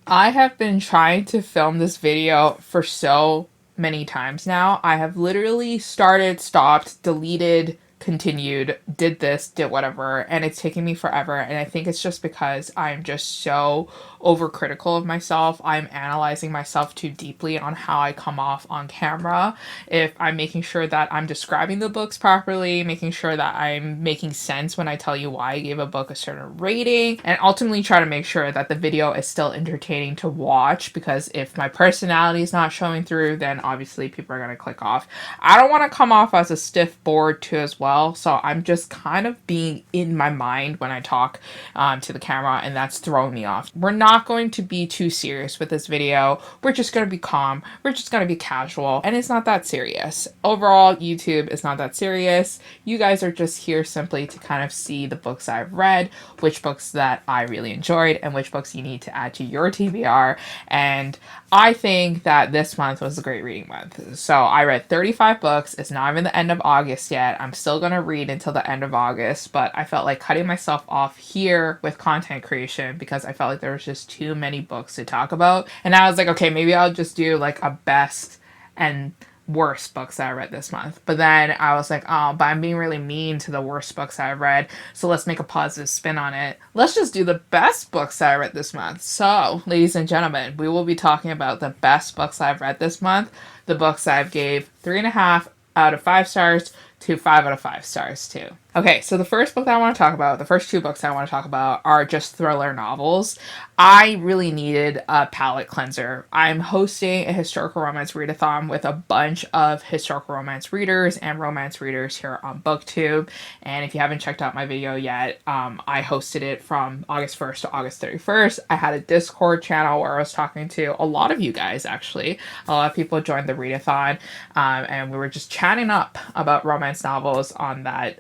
I have been trying to film this video for so many times now. I have literally started, stopped, deleted, continued, did this, did whatever, and it's taking me forever. And I think it's just because I'm just so overcritical of myself. I'm analyzing myself too deeply on how I come off on camera. If I'm making sure that I'm describing the books properly, making sure that I'm making sense when I tell you why I gave a book a certain rating, and ultimately try to make sure that the video is still entertaining to watch, because if my personality is not showing through, then obviously people are going to click off. I don't want to come off as a stiff board too as well, so I'm just kind of being in my mind when I talk to the camera, and that's throwing me off. We're not going to be too serious with this video. We're just going to be calm. We're just going to be casual, and it's not that serious. Overall, YouTube is not that serious. You guys are just here simply to kind of see the books I've read, which books that I really enjoyed, and which books you need to add to your TBR. And I think that this month was a great reading month. So I read 35 books. It's not even the end of August yet. I'm still going to read until the end of August, but I felt like cutting myself off here with content creation because I felt like there was just too many books to talk about. And I was like, okay, maybe I'll just do like a best and worst books that I read this month. But then I was like, oh, but I'm being really mean to the worst books that I've read. So let's make a positive spin on it. Let's just do the best books that I read this month. So, ladies and gentlemen, we will be talking about the best books I've read this month. The books I've gave 3.5 out of 5 stars to 5 out of 5 stars too. Okay, so the first book that I want to talk about, the first two books I want to talk about are just thriller novels. I really needed a palate cleanser. I'm hosting a historical romance readathon with a bunch of historical romance readers and romance readers here on booktube. And if you haven't checked out my video yet, I hosted it from August 1st to August 31st. I had a Discord channel where I was talking to a lot of you guys, actually. A lot of people joined the readathon, and we were just chatting up about romance novels on that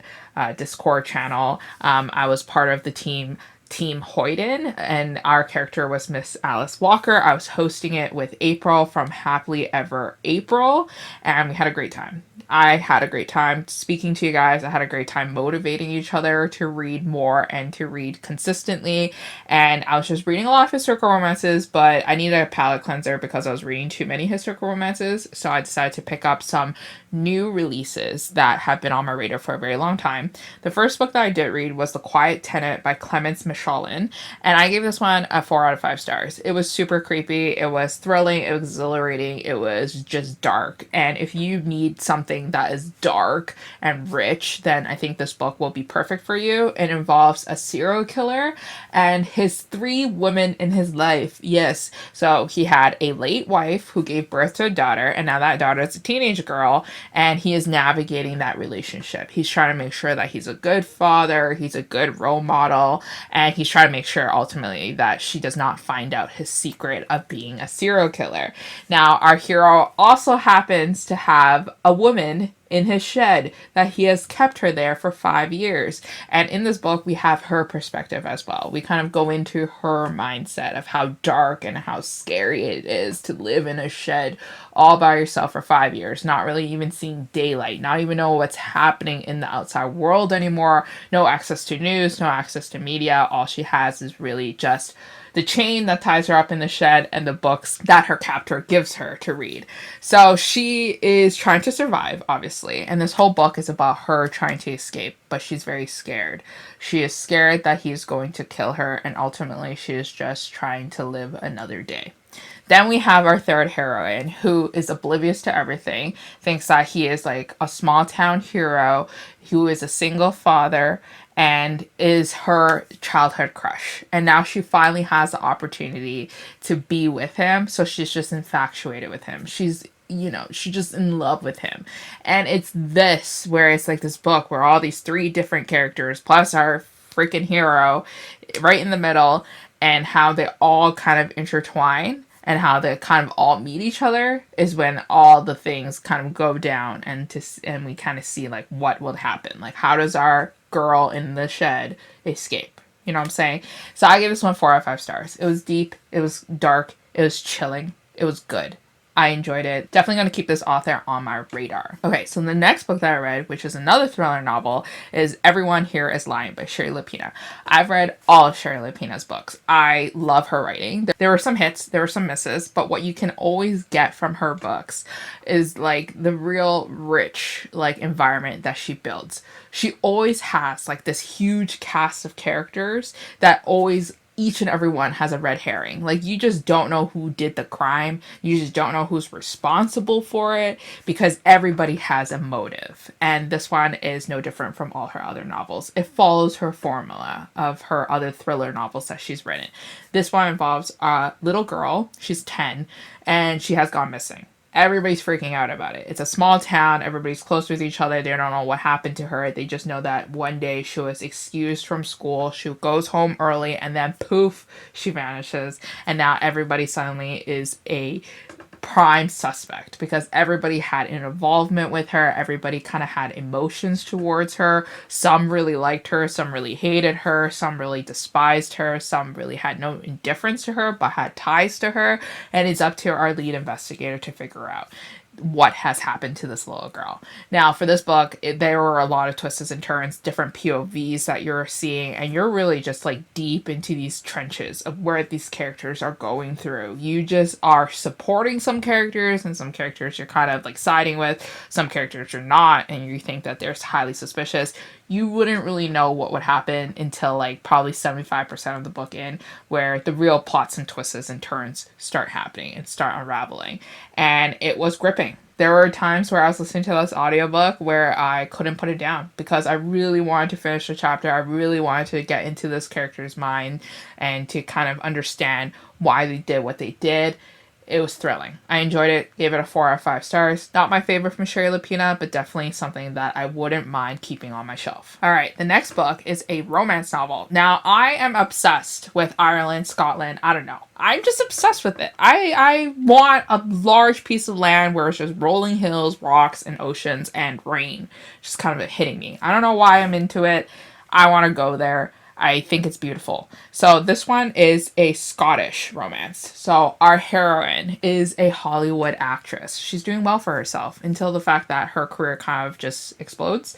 Discord channel. I was part of the Team Hoyden, and our character was Miss Alice Walker. I was hosting it with April from Happily Ever April, and we had a great time. I had a great time speaking to you guys. I had a great time motivating each other to read more and to read consistently. And I was just reading a lot of historical romances, but I needed a palate cleanser because I was reading too many historical romances. So I decided to pick up some new releases that have been on my radar for a very long time. The first book that I did read was The Quiet Tenet by Clemence Michalin, and I gave this one a 4 out of 5 stars. It was super creepy, it was thrilling, it was exhilarating, it was just dark. And if you need something that is dark and rich, then I think this book will be perfect for you. It involves a serial killer and his 3 women in his life. Yes, so he had a late wife who gave birth to a daughter, and now that daughter is a teenage girl, and he is navigating that relationship. He's trying to make sure that he's a good father, he's a good role model, and he's trying to make sure ultimately that she does not find out his secret of being a serial killer. Now, our hero also happens to have a woman in his shed that he has kept her there for 5 years. And in this book, we have her perspective as well. We kind of go into her mindset of how dark and how scary it is to live in a shed all by yourself for 5 years, not really even seeing daylight, not even know what's happening in the outside world anymore, no access to news, no access to media. All she has is really just the chain that ties her up in the shed and the books that her captor gives her to read. So she is trying to survive, obviously, and this whole book is about her trying to escape, but she's very scared. She is scared that he's going to kill her, and ultimately she is just trying to live another day. Then we have our third heroine, who is oblivious to everything, thinks that he is like a small town hero who is a single father and is her childhood crush. And now she finally has the opportunity to be with him, so she's just infatuated with him. She's just in love with him. And it's this where it's like this book where all these 3 different characters plus our freaking hero right in the middle, and how they all kind of intertwine and how they kind of all meet each other is when all the things kind of go down, and we kind of see like what will happen. Like, how does our girl in the shed escape? You know what I'm saying? So I gave this one 4 out of 5 stars. It was deep, it was dark, it was chilling, it was good. I enjoyed it. Definitely going to keep this author on my radar. Okay, so the next book that I read, which is another thriller novel, is Everyone Here is Lying by Shari Lapena. I've read all of Shari Lapena's books. I love her writing. There were some hits, there were some misses, but what you can always get from her books is like the real rich like environment that she builds. She always has like this huge cast of characters that always each and every one has a red herring. Like, you just don't know who did the crime. You just don't know who's responsible for it because everybody has a motive. And this one is no different from all her other novels. It follows her formula of her other thriller novels that she's written. This one involves a little girl. She's 10 and she has gone missing. Everybody's freaking out about it. It's a small town. Everybody's close with each other. They don't know what happened to her. They just know that one day she was excused from school. She goes home early and then poof, she vanishes. And now everybody suddenly is a prime suspect because everybody had an involvement with her. Everybody kind of had emotions towards her. Some really liked her, some really hated her, some really despised her, some really had no indifference to her but had ties to her. And it's up to our lead investigator to figure out what has happened to this little girl. Now, for this book, there were a lot of twists and turns, different POVs that you're seeing, and you're really just like deep into these trenches of where these characters are going through. You just are supporting some characters, and some characters you're kind of like siding with, some characters you're not, and you think that they're highly suspicious. You wouldn't really know what would happen until like probably 75% of the book in, where the real plots and twists and turns start happening and start unraveling. And it was gripping. There were times where I was listening to this audiobook where I couldn't put it down because I really wanted to finish the chapter. I really wanted to get into this character's mind and to kind of understand why they did what they did. It was thrilling. I enjoyed it. Gave it a 4 out of 5 stars. Not my favorite from Shari Lapena, but definitely something that I wouldn't mind keeping on my shelf. All right, the next book is a romance novel. Now, I am obsessed with Ireland, Scotland. I don't know. I'm just obsessed with it. I want a large piece of land where it's just rolling hills, rocks, and oceans, and rain. Just kind of hitting me. I don't know why I'm into it. I want to go there. I think it's beautiful. So this one is a Scottish romance. So our heroine is a Hollywood actress. She's doing well for herself until the fact that her career kind of just explodes.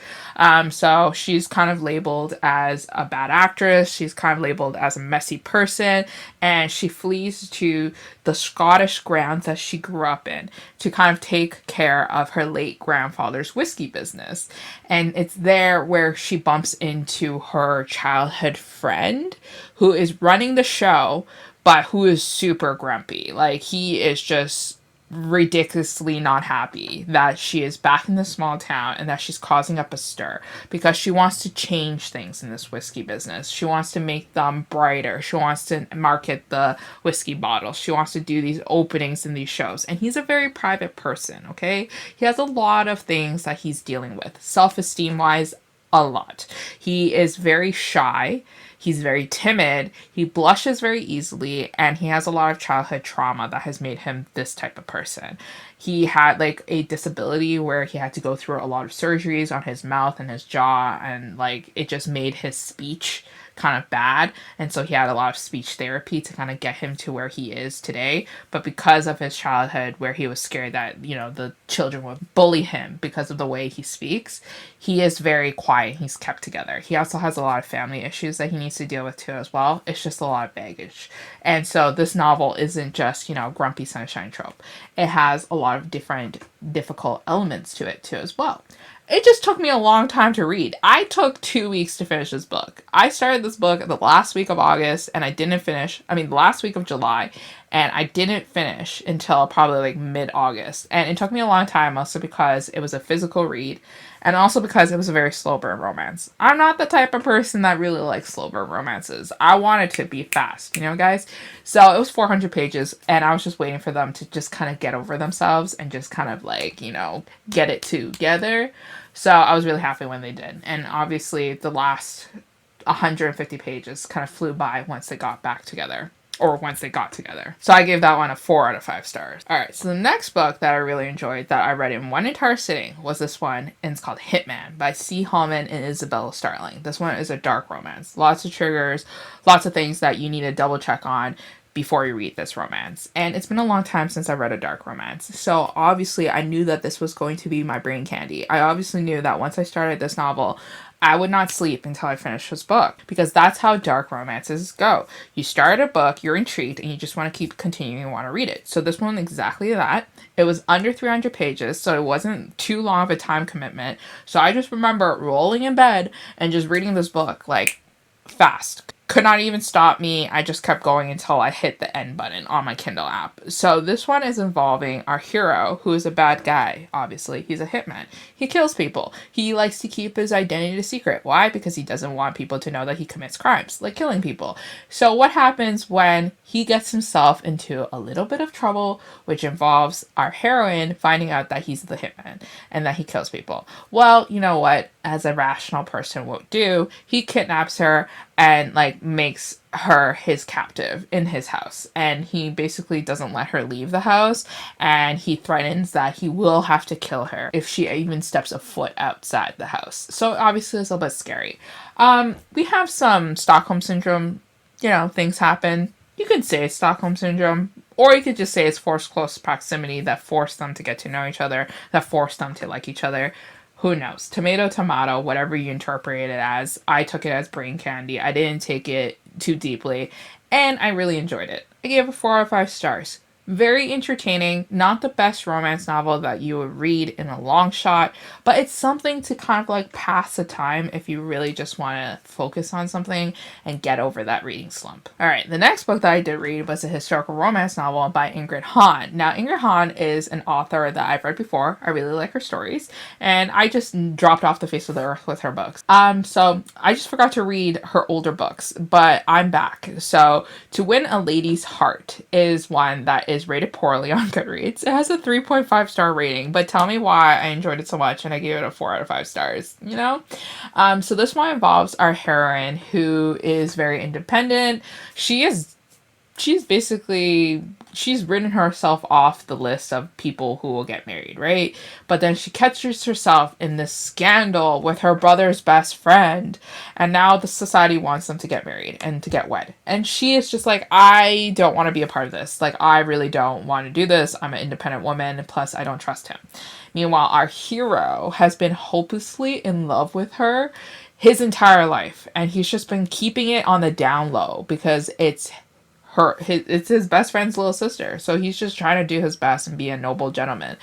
So she's kind of labeled as a bad actress. She's kind of labeled as a messy person. And she flees to the Scottish grounds that she grew up in to kind of take care of her late grandfather's whiskey business. And it's there where she bumps into her childhood friend who is running the show, but who is super grumpy. Like, he is just ridiculously not happy that she is back in the small town and that she's causing up a stir because she wants to change things in this whiskey business. She wants to make them brighter. She wants to market the whiskey bottles. She wants to do these openings in these shows. And he's a very private person, okay? He has a lot of things that he's dealing with, self-esteem wise, a lot. He is very shy. He's very timid, he blushes very easily, and he has a lot of childhood trauma that has made him this type of person. He had like a disability where he had to go through a lot of surgeries on his mouth and his jaw, and like it just made his speech kind of bad, and so he had a lot of speech therapy to kind of get him to where he is today. But because of his childhood where he was scared that, you know, the children would bully him because of the way he speaks, he is very quiet. He's kept together. He also has a lot of family issues that he needs to deal with too as well. It's just a lot of baggage. And so this novel isn't just, you know, grumpy sunshine trope. It has a lot of different difficult elements to it too as well. It just took me a long time to read. I took 2 weeks to finish this book. I started this book the last week of August and I didn't finish, the last week of July, and I didn't finish until probably like mid-August. And it took me a long time, mostly because it was a physical read and also because it was a very slow burn romance. I'm not the type of person that really likes slow burn romances. I want it to be fast, you know, guys? So it was 400 pages and I was just waiting for them to just kind of get over themselves and just kind of like, you know, get it together. So I was really happy when they did. And obviously the last 150 pages kind of flew by once they got back together. Or once they got together. So I gave that one a 4 out of 5 stars. Alright, so the next book that I really enjoyed that I read in one entire sitting was this one, and it's called Hitman by C. Hallman and Isabella Starling. This one is a dark romance. Lots of triggers, lots of things that you need to double check on. before you read this romance. And it's been a long time since I read a dark romance. So obviously I knew that this was going to be my brain candy. I obviously knew that once I started this novel, I would not sleep until I finished this book, because that's how dark romances go. You start a book, you're intrigued, and you just want to keep continuing and want to read it. So this one, exactly that. It was under 300 pages, so it wasn't too long of a time commitment. So I just remember rolling in bed and just reading this book, like, fast. Could not even stop me. I just kept going until I hit the end button on my Kindle app. So this one is involving our hero, who is a bad guy, obviously. He's a hitman. He kills people. He likes to keep his identity a secret. Why? Because he doesn't want people to know that he commits crimes, like killing people. So what happens when he gets himself into a little bit of trouble, which involves our heroine finding out that he's the hitman and that he kills people? Well, you know what? As a rational person would do, he kidnaps her and like makes her his captive in his house, and he basically doesn't let her leave the house, and he threatens that he will have to kill her if she even steps a foot outside the house. So obviously it's a little bit scary. We have some Stockholm syndrome, things happen. You could say it's Stockholm syndrome, or you could just say it's forced close proximity that forced them to get to know each other, that forced them to like each other. Who knows? Tomato, tomato, whatever you interpret it as. I took it as brain candy. I didn't take it too deeply, and I really enjoyed it. I gave it 4 out of 5 stars. Very entertaining, not the best romance novel that you would read in a long shot, but it's something to kind of like pass the time if you really just want to focus on something and get over that reading slump. All right, the next book that I did read was a historical romance novel by Ingrid Hahn. Now, Ingrid Hahn is an author that I've read before. I really like her stories, and I just dropped off the face of the earth with her books. So I just forgot to read her older books, but I'm back. So To Win a Lady's Heart is one that is rated poorly on Goodreads. It has a 3.5 star rating, but tell me why I enjoyed it so much and I gave it a 4 out of 5 stars, So this one involves our heroine, who is very independent. She's written herself off the list of people who will get married, right? But then she catches herself in this scandal with her brother's best friend, and now the society wants them to get married and to get wed. And she is just like, I don't want to be a part of this. Like, I really don't want to do this. I'm an independent woman, plus I don't trust him. Meanwhile, our hero has been hopelessly in love with her his entire life, and he's just been keeping it on the down low because it's his best friend's little sister. So he's just trying to do his best and be a noble gentleman.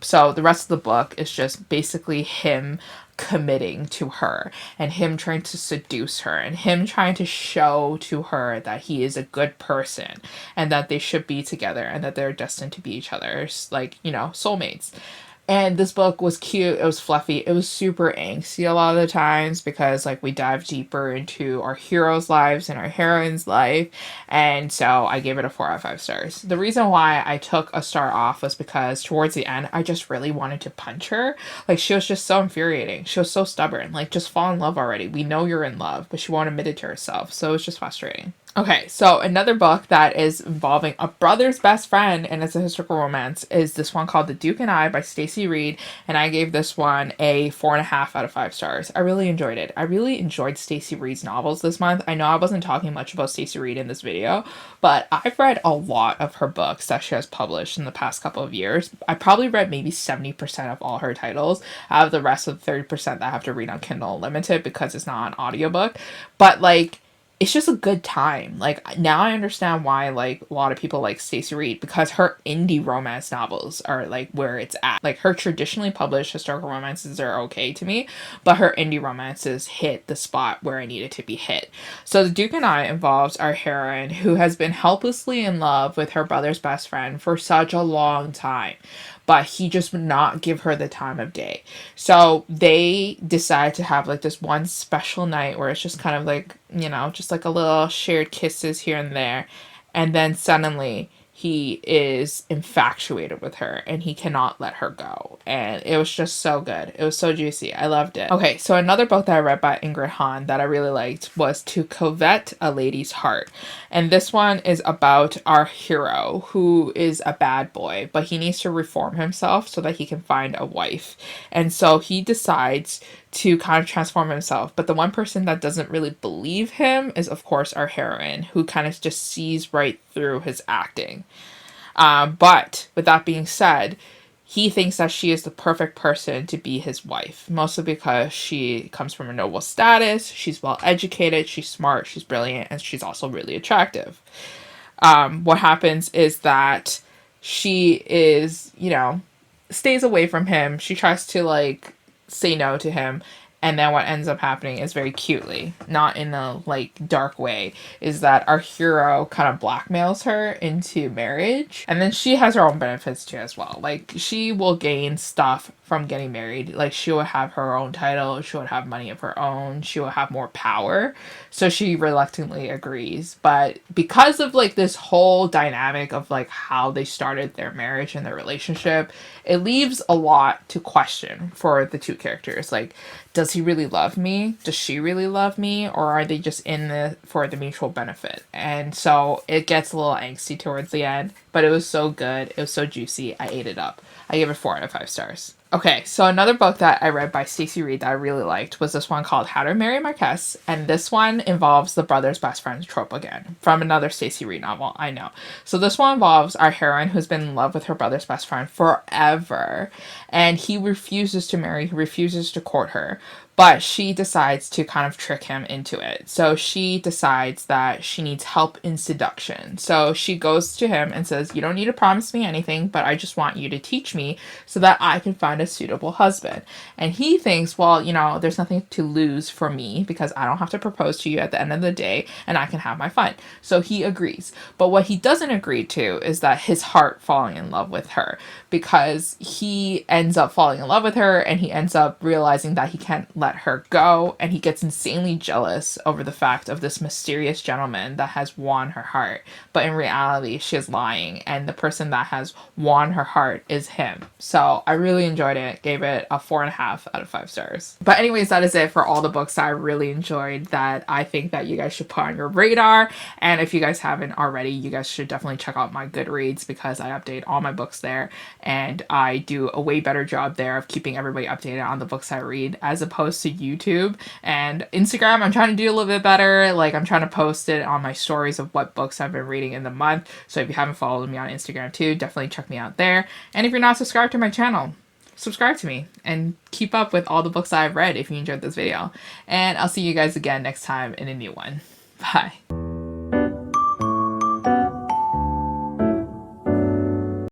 So the rest of the book is just basically him committing to her and him trying to seduce her and him trying to show to her that he is a good person and that they should be together and that they're destined to be each other's, soulmates. And this book was cute. It was fluffy. It was super angsty a lot of the times because, we dive deeper into our heroes' lives and our heroine's life. And so I gave it a 4 out of 5 stars. The reason why I took a star off was because towards the end, I just really wanted to punch her. She was just so infuriating. She was so stubborn. Just fall in love already. We know you're in love, but she won't admit it to herself. So it was just frustrating. Okay, so another book that is involving a brother's best friend, and it's a historical romance, is this one called The Duke and I by Stacey Reid, and I gave this one a 4.5 out of 5 stars. I really enjoyed it. I really enjoyed Stacey Reid's novels this month. I know I wasn't talking much about Stacey Reid in this video, but I've read a lot of her books that she has published in the past couple of years. I probably read maybe 70% of all her titles out of the rest of the 30% that I have to read on Kindle Unlimited because it's not an audiobook. But it's just a good time. Now I understand why, a lot of people like Stacey Reid, because her indie romance novels are, where it's at. Her traditionally published historical romances are okay to me, but her indie romances hit the spot where I needed to be hit. So The Duke and I involves our heroine, who has been helplessly in love with her brother's best friend for such a long time, but he just would not give her the time of day. So they decide to have this one special night where it's just kind of just a little shared kisses here and there. And then suddenly he is infatuated with her and he cannot let her go. And it was just so good. It was so juicy. I loved it. Okay, so another book that I read by Ingrid Hahn that I really liked was To Covet a Lady's Heart. And this one is about our hero, who is a bad boy, but he needs to reform himself so that he can find a wife. And so he decides to kind of transform himself. But the one person that doesn't really believe him is, of course, our heroine, who kind of just sees right through his acting. But with that being said, he thinks that she is the perfect person to be his wife, mostly because she comes from a noble status, she's well educated, she's smart, she's brilliant, and she's also really attractive. What happens is that she is, stays away from him. She tries to like say no to him. And then what ends up happening is very cutely, not in a like dark way, is that our hero kind of blackmails her into marriage. And then she has her own benefits too as well. Like she will gain stuff from getting married. Like she will have her own title, she would have money of her own, she will have more power. So she reluctantly agrees. But because of like this whole dynamic of like how they started their marriage and their relationship, it leaves a lot to question for the two characters. Like, does he really love me? Does she really love me? Or are they just in it for the mutual benefit? And so it gets a little angsty towards the end, but it was so good. It was so juicy. I ate it up. I gave it 4 out of 5 stars. Okay, so another book that I read by Stacey Reid that I really liked was this one called How to Marry Marquez, and this one involves the brother's best friend trope again, from another Stacey Reid novel, I know. So this one involves our heroine who's been in love with her brother's best friend forever, and he refuses to marry, he refuses to court her. But she decides to kind of trick him into it. So she decides that she needs help in seduction. So she goes to him and says, you don't need to promise me anything, but I just want you to teach me so that I can find a suitable husband. And he thinks, well, there's nothing to lose for me because I don't have to propose to you at the end of the day and I can have my fun. So he agrees. But what he doesn't agree to is that his heart falling in love with her, because he ends up falling in love with her and he ends up realizing that he can't let her go, and he gets insanely jealous over the fact of this mysterious gentleman that has won her heart, but in reality she is lying, and the person that has won her heart is him. So I really enjoyed it, gave it a 4.5 out of 5 stars. But anyways, that is it for all the books that I really enjoyed that I think that you guys should put on your radar. And if you guys haven't already, you guys should definitely check out my Goodreads, because I update all my books there, and I do a way better job there of keeping everybody updated on the books I read as opposed to YouTube. And Instagram, I'm trying to do a little bit better. Like, I'm trying to post it on my stories of what books I've been reading in the month. So if you haven't followed me on Instagram too, definitely check me out there. And if you're not subscribed to my channel, subscribe to me and keep up with all the books I've read if you enjoyed this video. And I'll see you guys again next time in a new one. Bye.